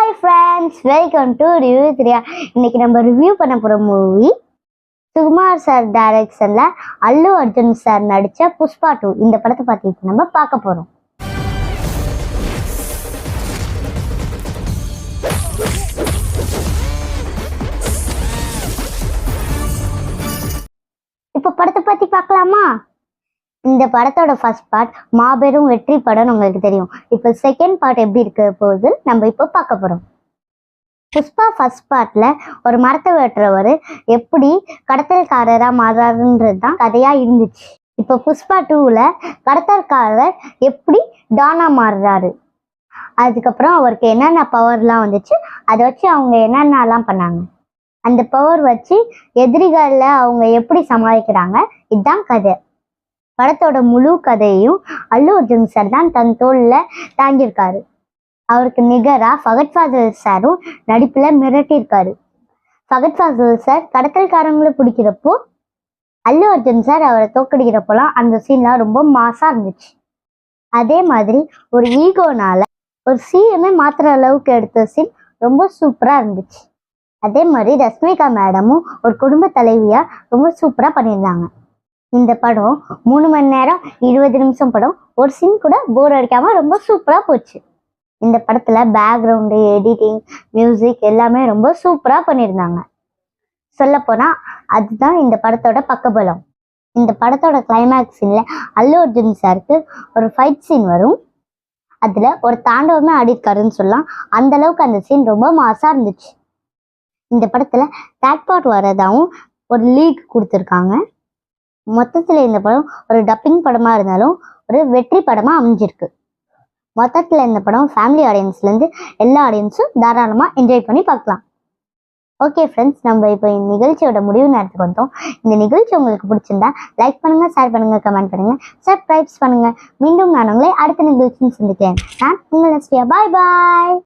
Hi friends, welcome to review 3. இன்னைக்கு நம்ம review பண்ண போகிற மூவி சுகுமார் சார் டைரக்ஷனில் அல்லு அர்ஜுன் சார் நடித்த புஷ்பா 2. இந்த படத்தை பார்த்து நம்ம பார்க்க போகிறோம். இப்போ படத்தை பற்றி பார்க்கலாமா? இந்த படத்தோட ஃபர்ஸ்ட் பார்ட் மாபெரும் வெற்றி படம்னு உங்களுக்கு தெரியும். இப்போ செகண்ட் பார்ட் எப்படி இருக்க போகுது நம்ம இப்போ பார்க்க போகிறோம். புஷ்பா ஃபர்ஸ்ட் பார்ட்ல ஒரு மரத்தை வெட்டுறவர் எப்படி கடத்தல்காரராக மாறாருன்றது தான் கதையாக இருந்துச்சு. இப்போ புஷ்பா 2ல கடத்தல்காரர் எப்படி டானா மாறுறாரு, அதுக்கப்புறம் அவருக்கு என்னென்ன பவர்லாம் வந்துச்சு, அதை வச்சு அவங்க என்னென்னலாம் பண்ணாங்க, அந்த பவர் வச்சு எதிரிகளில் அவங்க எப்படி சமாளிக்கிறாங்க, இதுதான் கதை. படத்தோட முழு கதையும் அல்லு அர்ஜுன் சார் தான் தன் தோளில் தாங்கியிருக்காரு. அவருக்கு நிகராக ஃபகத் ஃபாசில் சாரும் நடிப்பில் மிரட்டியிருக்காரு. ஃபகத் ஃபாசில் சார் கடத்தல்காரங்களை பிடிக்கிறப்போ அல்லு அர்ஜுன் சார் அவரை தோக்கடிக்கிறப்போலாம் அந்த சீன்லாம் ரொம்ப மாசாக இருந்துச்சு. அதே மாதிரி ஒரு ஈகோனால ஒரு சீனமே மாற்றுற அளவுக்கு எடுத்த சீன் ரொம்ப சூப்பராக இருந்துச்சு. அதே மாதிரி ரஷ்மிகா மேடமும் ஒரு குடும்ப தலைவியாக ரொம்ப சூப்பராக பண்ணியிருந்தாங்க. இந்த படம் 3 மணி நேரம் 20 நிமிஷம் படம். ஒரு சீன் கூட போர் அடிக்காம ரொம்ப சூப்பராக போச்சு. இந்த படத்துல பேக்ரவுண்டு, எடிட்டிங், மியூசிக் எல்லாமே ரொம்ப சூப்பராக பண்ணியிருந்தாங்க. சொல்லப்போனா அதுதான் இந்த படத்தோட பக்கபலம். இந்த படத்தோட கிளைமேக்ஸ் சீன்ல அல்லு அர்ஜுன் சாருக்கு ஒரு ஃபைட் சீன் வரும். அதுல ஒரு தாண்டவமே ஆடிருக்காருன்னு சொல்லலாம். அந்த அளவுக்கு அந்த சீன் ரொம்ப மாசா இருந்துச்சு. இந்த படத்துல டேக்பாட் வரதாவும் ஒரு லீக் கொடுத்துருக்காங்க. மொத்தத்தில் இந்த படம் ஒரு டப்பிங் படமாக இருந்தாலும் ஒரு வெற்றி படமாக அமைஞ்சிருக்கு. மொத்தத்தில் இந்த படம் ஃபேமிலி ஆடியன்ஸ்லேருந்து எல்லா ஆடியன்ஸும் தாராளமாக என்ஜாய் பண்ணி பார்க்கலாம். ஓகே ஃப்ரெண்ட்ஸ், நம்ம இப்போ இந்த நிகழ்ச்சியோட முடிவு நேரத்துக்கு வந்தோம். இந்த நிகழ்ச்சி உங்களுக்கு பிடிச்சிருந்தா லைக் பண்ணுங்கள், ஷேர் பண்ணுங்கள், கமெண்ட் பண்ணுங்கள், சப்ஸ்கிரைப் பண்ணுங்கள். மீண்டும் நான் உங்களை அடுத்த நிகழ்ச்சின்னு சந்திக்கிறேன். நான் உங்கள் நஸ்ரியா. பாய் பாய்.